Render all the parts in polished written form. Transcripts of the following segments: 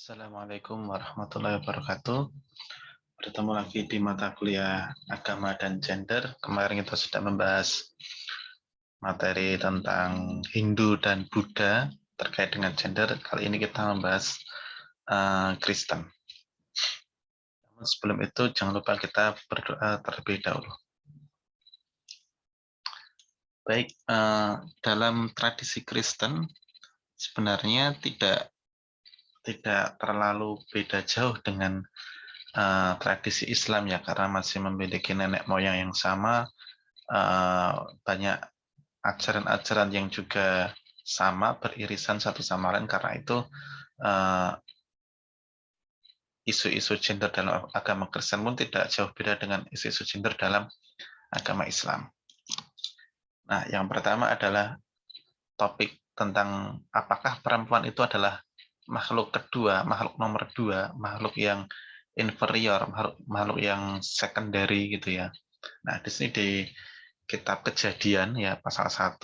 Assalamualaikum warahmatullahi wabarakatuh. Bertemu lagi di mata kuliah agama dan gender. Kemarin kita sudah membahas materi tentang Hindu dan Buddha terkait dengan gender. Kali ini kita membahas Kristen. Namun sebelum itu jangan lupa kita berdoa terlebih dahulu. Baik, dalam tradisi Kristen sebenarnya tidak terlalu beda jauh dengan tradisi Islam ya, karena masih memiliki nenek moyang yang sama, banyak ajaran-ajaran yang juga sama, beririsan satu sama lain. Karena itu isu-isu gender dalam agama Kristen pun tidak jauh beda dengan isu-isu gender dalam agama Islam. Nah, yang pertama adalah topik tentang apakah perempuan itu adalah makhluk kedua, makhluk nomor dua, makhluk yang inferior, makhluk yang secondary gitu ya. Nah, di sini di kitab Kejadian ya pasal 1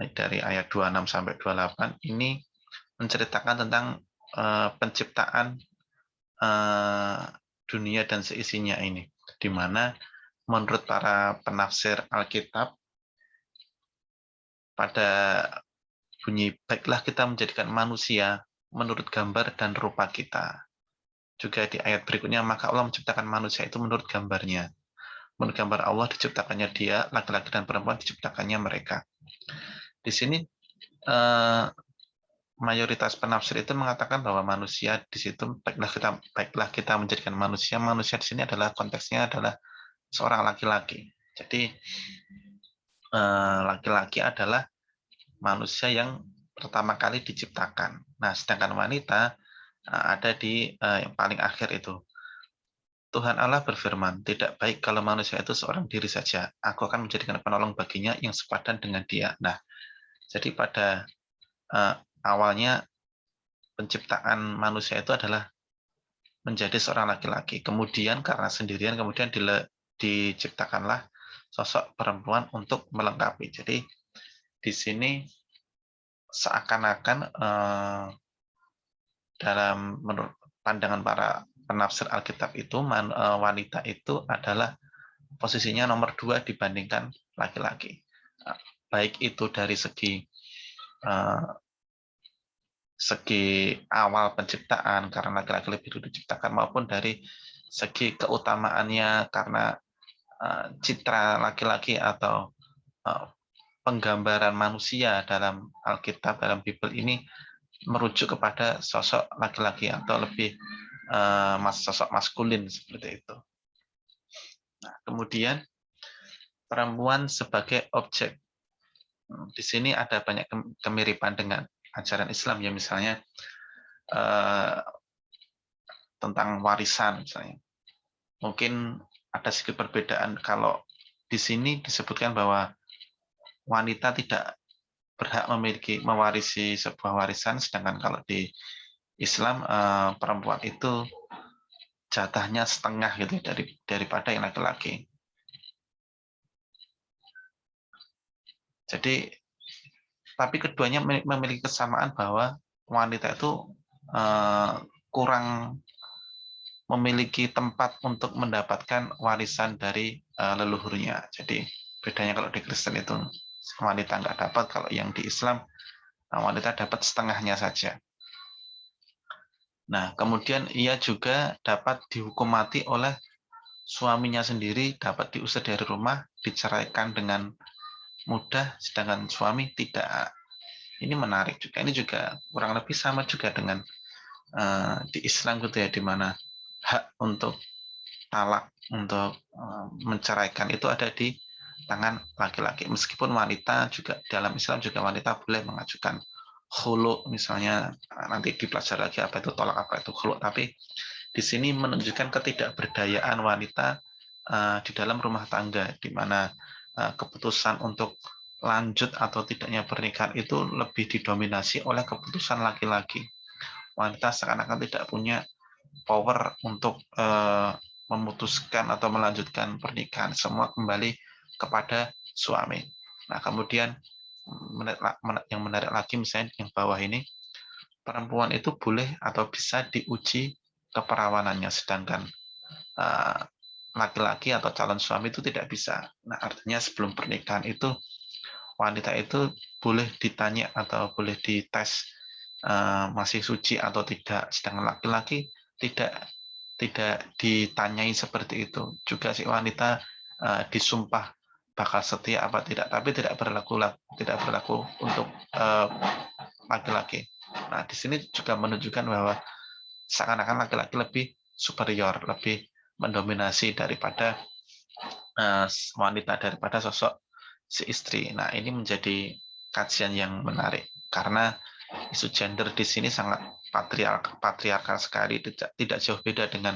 dari ayat 26 sampai 28 ini menceritakan tentang penciptaan dunia dan seisinya ini, di mana menurut para penafsir Alkitab pada bunyi baiklah kita menjadikan manusia menurut gambar dan rupa kita. Juga di ayat berikutnya, maka Allah menciptakan manusia itu menurut gambarnya. Menurut gambar Allah diciptakannya dia, laki-laki dan perempuan diciptakannya mereka. Di sini mayoritas penafsir itu mengatakan bahwa manusia di situ baiklah kita menjadikan manusia di sini adalah konteksnya adalah seorang laki-laki. Jadi laki-laki adalah manusia yang pertama kali diciptakan. Nah, sedangkan wanita ada di yang paling akhir itu. Tuhan Allah berfirman, tidak baik kalau manusia itu seorang diri saja. Aku akan menjadikan penolong baginya yang sepadan dengan dia. Nah, jadi pada awalnya penciptaan manusia itu adalah menjadi seorang laki-laki. Kemudian karena sendirian, kemudian diciptakanlah sosok perempuan untuk melengkapi. Jadi di sini seakan-akan dalam menurut pandangan para penafsir Alkitab itu wanita itu adalah posisinya nomor 2 dibandingkan laki-laki. Baik itu dari segi awal penciptaan karena laki-laki lebih dulu diciptakan, maupun dari segi keutamaannya karena citra laki-laki atau penggambaran manusia dalam Alkitab, dalam Bible ini merujuk kepada sosok laki-laki atau lebih sosok maskulin seperti itu. Nah, kemudian perempuan sebagai objek. Di sini ada banyak kemiripan dengan ajaran Islam ya, misalnya tentang warisan misalnya. Mungkin ada sedikit perbedaan kalau di sini disebutkan bahwa wanita tidak berhak mewarisi sebuah warisan, sedangkan kalau di Islam perempuan itu jatahnya setengah gitu daripada yang laki-laki. Jadi tapi keduanya memiliki kesamaan bahwa wanita itu kurang memiliki tempat untuk mendapatkan warisan dari leluhurnya. Jadi bedanya kalau di Kristen itu wanita nggak dapat, kalau yang di Islam wanita dapat setengahnya saja. Nah, kemudian ia juga dapat dihukum mati oleh suaminya sendiri, dapat diusir dari rumah, diceraikan dengan mudah, sedangkan suami tidak. Ini menarik juga. Ini juga kurang lebih sama juga dengan di Islam gitu ya, di mana hak untuk talak, untuk menceraikan itu ada di tangan laki-laki. Meskipun wanita juga dalam Islam juga wanita boleh mengajukan khulu misalnya, nanti dipelajari lagi apa itu tolak, apa itu khulu. Tapi di sini menunjukkan ketidakberdayaan wanita di dalam rumah tangga, di mana keputusan untuk lanjut atau tidaknya pernikahan itu lebih didominasi oleh keputusan laki-laki. Wanita seakan-akan tidak punya power untuk memutuskan atau melanjutkan pernikahan. Semua kembali kepada suami. Nah, kemudian yang menarik lagi misalnya yang bawah ini, perempuan itu boleh atau bisa diuji keperawanannya, sedangkan laki-laki atau calon suami itu tidak bisa. Nah, artinya sebelum pernikahan itu wanita itu boleh ditanya atau boleh dites masih suci atau tidak, sedangkan laki-laki tidak tidak ditanyai seperti itu. Juga si wanita disumpah bakal setia apa tidak, tapi tidak berlaku untuk laki-laki. Nah, di sini juga menunjukkan bahwa seakan-akan laki-laki lebih superior, lebih mendominasi daripada wanita, daripada sosok si istri. Nah, ini menjadi kajian yang menarik karena isu gender di sini sangat patriarkal sekali, tidak jauh beda dengan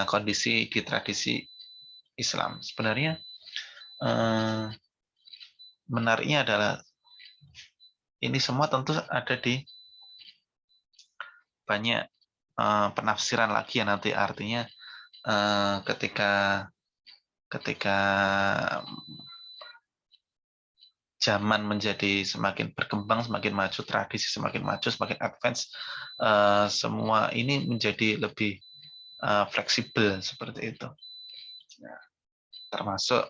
kondisi di tradisi Islam. Sebenarnya menariknya adalah ini semua tentu ada di banyak penafsiran lagi ya nanti, artinya ketika zaman menjadi semakin berkembang, semakin maju, tradisi semakin maju, semakin advance, semua ini menjadi lebih fleksibel seperti itu. Nah, termasuk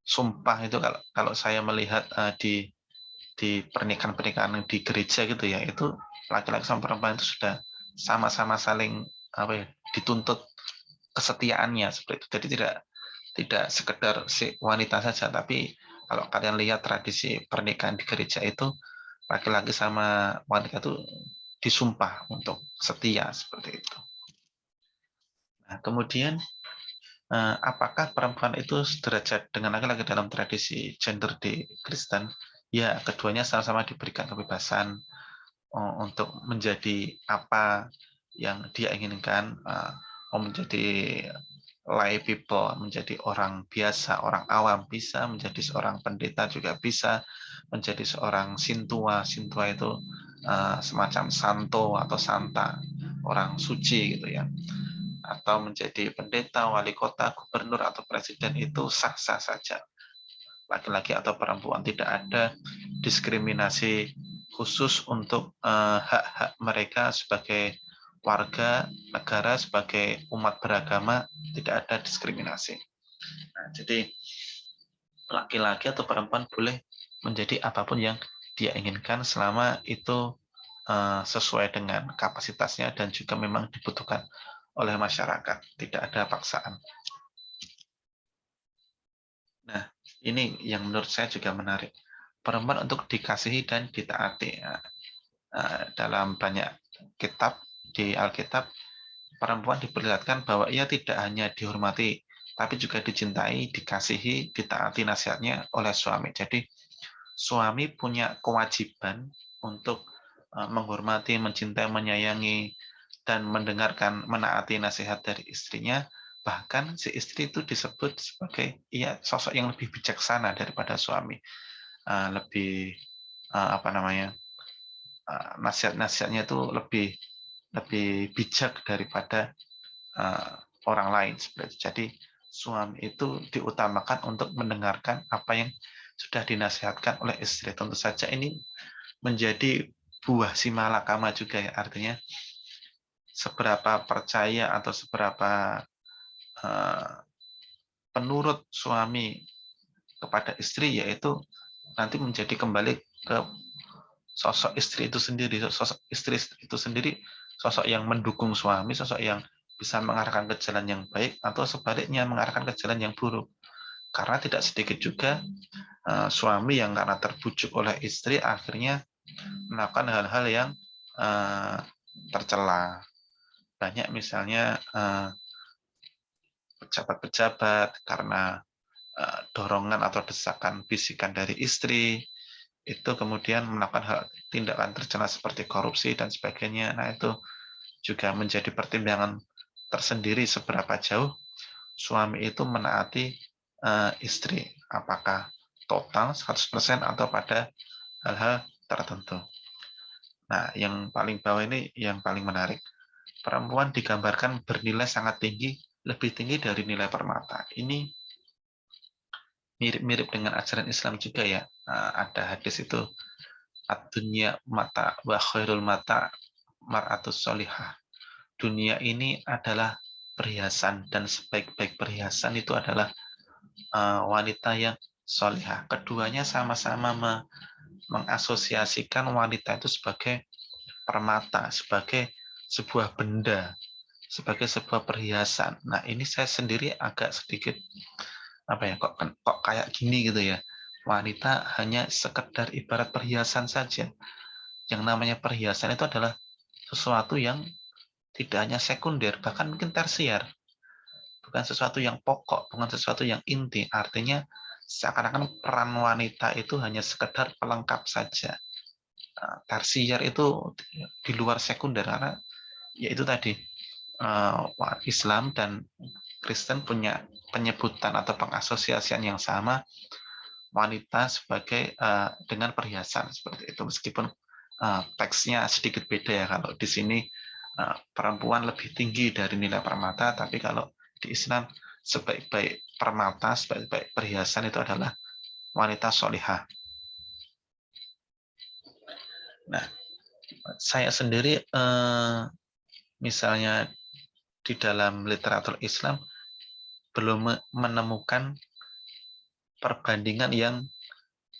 sumpah itu, kalau saya melihat di pernikahan-pernikahan di gereja gitu ya, itu laki-laki sama perempuan itu sudah sama-sama saling dituntut kesetiaannya seperti itu. Jadi tidak sekedar si wanita saja, tapi kalau kalian lihat tradisi pernikahan di gereja itu laki-laki sama wanita itu disumpah untuk setia seperti itu. Nah, kemudian apakah perempuan itu sederajat dengan laki-laki dalam tradisi gender di Kristen? Ya, keduanya sama-sama diberikan kebebasan untuk menjadi apa yang dia inginkan, mau menjadi lay people, menjadi orang biasa, orang awam bisa, menjadi seorang pendeta juga bisa, menjadi seorang sintua. Sintua itu semacam santo atau santa, orang suci gitu ya. Atau menjadi pendeta, wali kota, gubernur atau presiden, itu sah-sah saja. Laki-laki atau perempuan, tidak ada diskriminasi khusus untuk hak-hak mereka sebagai warga negara, sebagai umat beragama, tidak ada diskriminasi. Nah, jadi laki-laki atau perempuan boleh menjadi apapun yang dia inginkan selama itu sesuai dengan kapasitasnya dan juga memang dibutuhkan oleh masyarakat, tidak ada paksaan. Nah, ini yang menurut saya juga menarik. Perempuan untuk dikasihi dan ditaati. Dalam banyak kitab di Alkitab, perempuan diperlihatkan bahwa ia tidak hanya dihormati, tapi juga dicintai, dikasihi, ditaati nasihatnya oleh suami. Jadi, suami punya kewajiban untuk menghormati, mencintai, menyayangi, dan mendengarkan, menaati nasihat dari istrinya. Bahkan si istri itu disebut sebagai sosok yang lebih bijaksana daripada suami, lebih nasihat-nasihatnya itu lebih bijak daripada orang lain seperti itu. Jadi suami itu diutamakan untuk mendengarkan apa yang sudah dinasihatkan oleh istri. Tentu saja ini menjadi buah si malakama juga ya, artinya seberapa percaya atau seberapa penurut suami kepada istri, yaitu nanti menjadi kembali ke sosok istri itu sendiri. Sosok istri itu sendiri sosok yang mendukung suami, sosok yang bisa mengarahkan ke jalan yang baik, atau sebaliknya mengarahkan ke jalan yang buruk. Karena tidak sedikit juga suami yang karena terbujuk oleh istri akhirnya melakukan hal-hal yang tercela. Banyak misalnya pejabat-pejabat karena dorongan atau desakan bisikan dari istri, itu kemudian melakukan tindakan tercela seperti korupsi dan sebagainya. Nah, itu juga menjadi pertimbangan tersendiri seberapa jauh suami itu menaati istri, apakah total 100% atau pada hal-hal tertentu. Nah, yang paling bawah ini yang paling menarik. Perempuan digambarkan bernilai sangat tinggi, lebih tinggi dari nilai permata. Ini mirip-mirip dengan ajaran Islam juga ya. Ada hadis itu, Ad-dunya mata wa khairul mata mar'atus sholihah. Dunia ini adalah perhiasan dan sebaik-baik perhiasan itu adalah wanita yang solihah. Keduanya sama-sama mengasosiasikan wanita itu sebagai permata, sebagai sebuah benda, sebagai sebuah perhiasan. Nah, ini saya sendiri agak sedikit apa ya, kok kayak gini gitu ya. Wanita hanya sekedar ibarat perhiasan saja. Yang namanya perhiasan itu adalah sesuatu yang tidak hanya sekunder, bahkan mungkin tersier. Bukan sesuatu yang pokok, bukan sesuatu yang inti. Artinya seakan-akan peran wanita itu hanya sekedar pelengkap saja. Tersier itu di luar sekunder, karena yaitu tadi Islam dan Kristen punya penyebutan atau pengasosiasian yang sama, wanita sebagai dengan perhiasan seperti itu, meskipun teksnya sedikit beda ya. Kalau di sini perempuan lebih tinggi dari nilai permata, tapi kalau di Islam sebaik-baik permata, sebaik-baik perhiasan itu adalah wanita solihah. Nah, saya sendiri misalnya di dalam literatur Islam belum menemukan perbandingan yang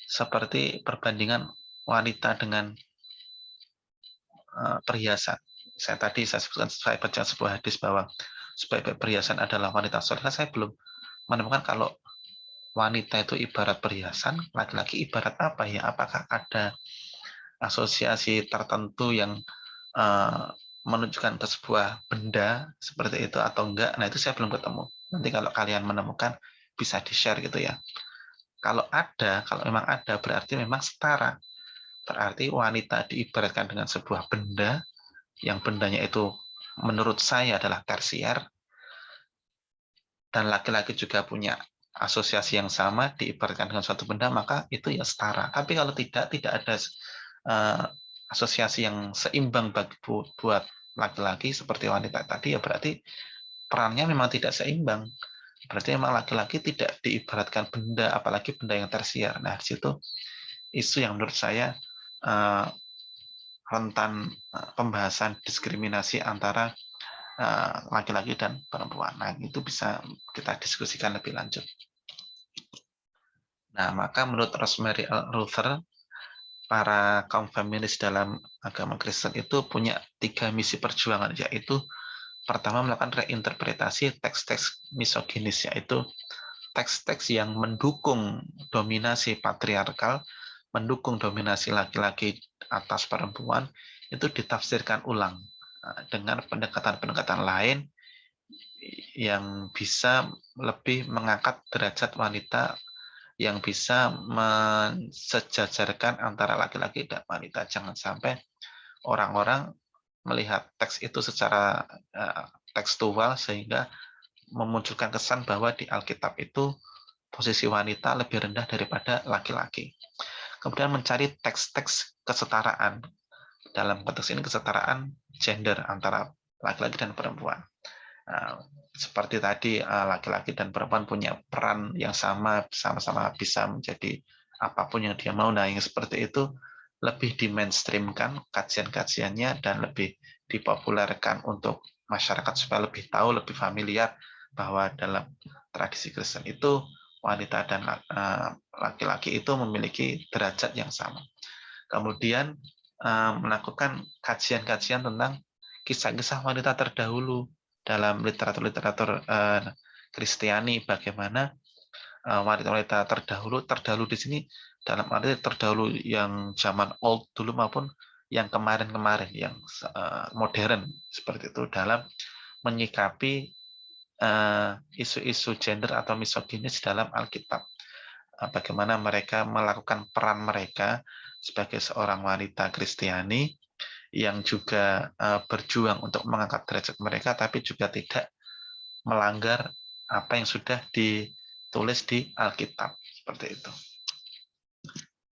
seperti perbandingan wanita dengan perhiasan. Saya sebutkan, saya baca sebuah hadis bahwa sebaik-baik perhiasan adalah wanita solehah. Saya belum menemukan kalau wanita itu ibarat perhiasan, laki-laki ibarat apa ya? Apakah ada asosiasi tertentu yang menunjukkan ke sebuah benda seperti itu atau enggak? Nah, itu saya belum ketemu. Nanti kalau kalian menemukan bisa di-share gitu ya. Kalau ada, kalau memang ada, berarti memang setara. Berarti wanita diibaratkan dengan sebuah benda, yang bendanya itu menurut saya adalah tersier, dan laki-laki juga punya asosiasi yang sama, diibaratkan dengan suatu benda, maka itu ya setara. Tapi kalau tidak ada asosiasi yang seimbang buat laki-laki seperti wanita tadi, ya berarti perannya memang tidak seimbang. Berarti memang laki-laki tidak diibaratkan benda, apalagi benda yang tersier. Nah, di situ isu yang menurut saya rentan pembahasan diskriminasi antara laki-laki dan perempuan. Nah, itu bisa kita diskusikan lebih lanjut. Nah, maka menurut Rosemary L. Ruther, para kaum feminis dalam agama Kristen itu punya 3 misi perjuangan, yaitu pertama melakukan reinterpretasi teks-teks misoginis, yaitu teks-teks yang mendukung dominasi patriarkal, mendukung dominasi laki-laki atas perempuan, itu ditafsirkan ulang dengan pendekatan-pendekatan lain yang bisa lebih mengangkat derajat wanita, yang bisa mensejajarkan antara laki-laki dan wanita. Jangan sampai orang-orang melihat teks itu secara tekstual sehingga memunculkan kesan bahwa di Alkitab itu posisi wanita lebih rendah daripada laki-laki. Kemudian mencari teks-teks kesetaraan. Dalam konteks ini kesetaraan gender antara laki-laki dan perempuan. Seperti tadi, laki-laki dan perempuan punya peran yang sama-sama bisa menjadi apapun yang dia mau. Nah, yang seperti itu lebih di-mainstreamkan kajian-kajiannya dan lebih dipopulerkan untuk masyarakat supaya lebih tahu, lebih familiar bahwa dalam tradisi Kristen itu wanita dan laki-laki itu memiliki derajat yang sama. Kemudian melakukan kajian-kajian tentang kisah-kisah wanita terdahulu dalam literatur-literatur Kristiani, bagaimana wanita-wanita terdahulu di sini dalam arti terdahulu yang zaman old dulu maupun yang kemarin-kemarin, yang modern seperti itu, dalam menyikapi isu-isu gender atau misoginis dalam Alkitab. Bagaimana mereka melakukan peran mereka sebagai seorang wanita Kristiani yang juga berjuang untuk mengangkat derajat mereka, tapi juga tidak melanggar apa yang sudah ditulis di Alkitab, seperti itu.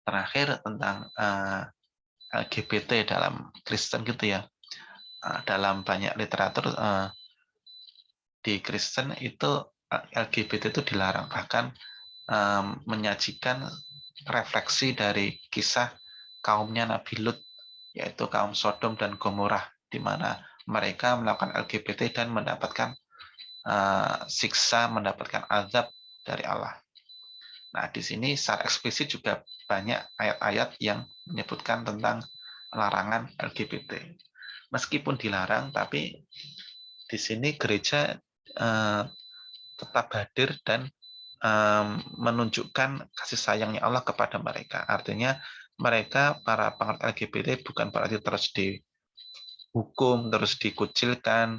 Terakhir tentang LGBT dalam Kristen gitu ya. Dalam banyak literatur di Kristen itu LGBT itu dilarang, bahkan menyajikan refleksi dari kisah kaumnya Nabi Lut, yaitu kaum Sodom dan Gomorrah, di mana mereka melakukan LGBT dan mendapatkan siksa, mendapatkan azab dari Allah. Nah, di sini secara eksplisit juga banyak ayat-ayat yang menyebutkan tentang larangan LGBT. Meskipun dilarang, tapi di sini gereja tetap hadir dan menunjukkan kasih sayangnya Allah kepada mereka. Artinya mereka, para penganut LGBT, bukan berarti terus dihukum, terus dikucilkan,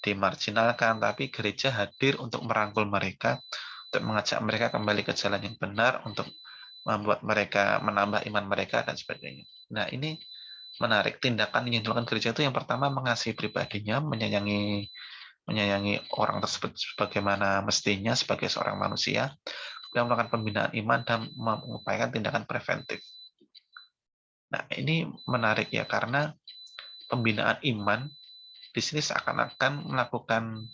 dimarginalkan, tapi gereja hadir untuk merangkul mereka, untuk mengajak mereka kembali ke jalan yang benar, untuk membuat mereka menambah iman mereka, dan sebagainya. Nah, ini menarik. Tindakan yang dilakukan gereja itu yang pertama mengasihi pribadinya, menyayangi orang tersebut sebagaimana mestinya sebagai seorang manusia, yang melakukan pembinaan iman dan mengupayakan tindakan preventif. Nah, ini menarik ya, karena pembinaan iman di sini seakan-akan melakukan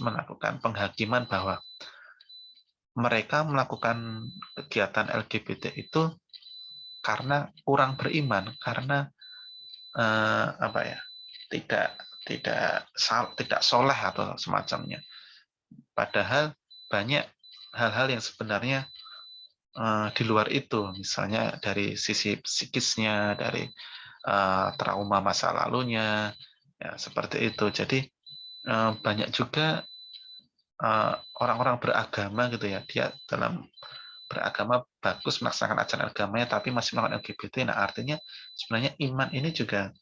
melakukan penghakiman bahwa mereka melakukan kegiatan LGBT itu karena kurang beriman, karena tidak tidak soleh atau semacamnya. Padahal banyak hal-hal yang sebenarnya di luar itu, misalnya dari sisi psikisnya, dari trauma masa lalunya, ya seperti itu. Jadi banyak juga orang-orang beragama gitu ya, dia dalam beragama bagus melaksanakan ajaran agamanya, tapi masih melakukan LGBT. Nah, artinya sebenarnya iman ini juga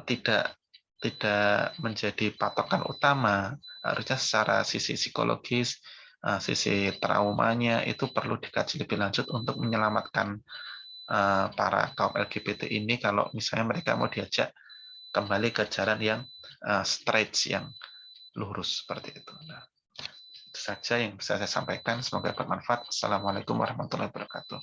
tidak tidak menjadi patokan utama. Harusnya secara sisi psikologis, sisi traumanya itu perlu dikaji lebih lanjut untuk menyelamatkan para kaum LGBT ini, kalau misalnya mereka mau diajak kembali ke jalan yang straight, yang lurus seperti itu. Nah, itu saja yang bisa saya sampaikan. Semoga bermanfaat. Assalamualaikum warahmatullahi wabarakatuh.